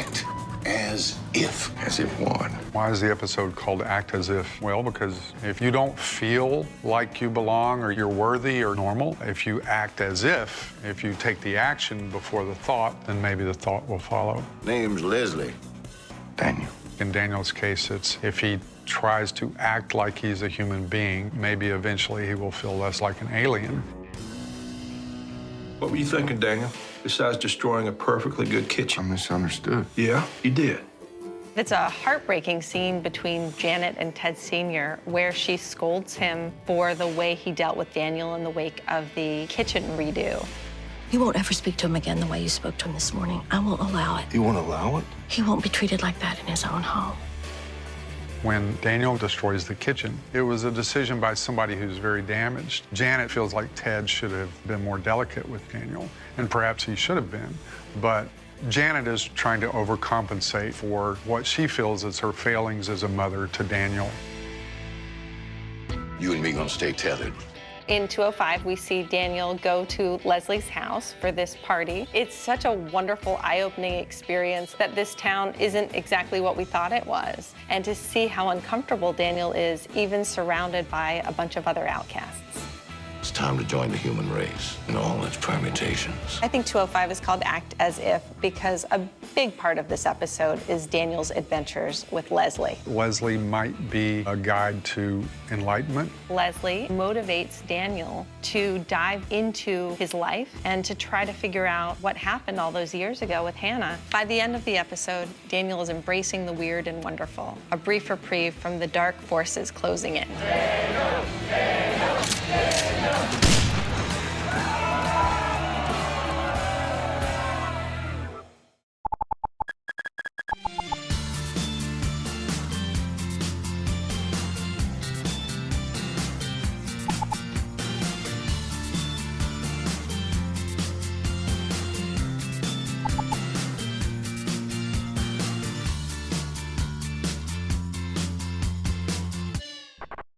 act as if. As if what? Why is the episode called Act As If? Well, because if you don't feel like you belong or you're worthy or normal, if you act as if you take the action before the thought, then maybe the thought will follow. Name's Leslie. Daniel. In Daniel's case, it's if he tries to act like he's a human being, maybe eventually he will feel less like an alien. What were you thinking, Daniel? Besides destroying a perfectly good I kitchen. misunderstood. Yeah, you did. It's a heartbreaking scene between Janet and Ted Sr. where she scolds him for the way he dealt with Daniel in the wake of the kitchen redo. You won't ever speak to him again the way you spoke to him this morning. I won't allow it. You won't allow it? He won't be treated like that in his own home. When Daniel destroys the kitchen, it was a decision by somebody who's very damaged. Janet feels like Ted should have been more delicate with Daniel, and perhaps he should have been, but Janet is trying to overcompensate for what she feels is her failings as a mother to Daniel. You and me gonna stay tethered. In 205, we see Daniel go to Leslie's house for this party. It's such a wonderful, eye-opening experience that this town isn't exactly what we thought it was. And to see how uncomfortable Daniel is, even surrounded by a bunch of other outcasts. It's time to join the human race in all its permutations. I think 205 is called Act As If because a big part of this episode is Daniel's adventures with Leslie. Leslie might be a guide to enlightenment. Leslie motivates Daniel to dive into his life and to try to figure out what happened all those years ago with Hannah. By the end of the episode, Daniel is embracing the weird and wonderful, a brief reprieve from the dark forces closing in. Daniel, Daniel, Daniel.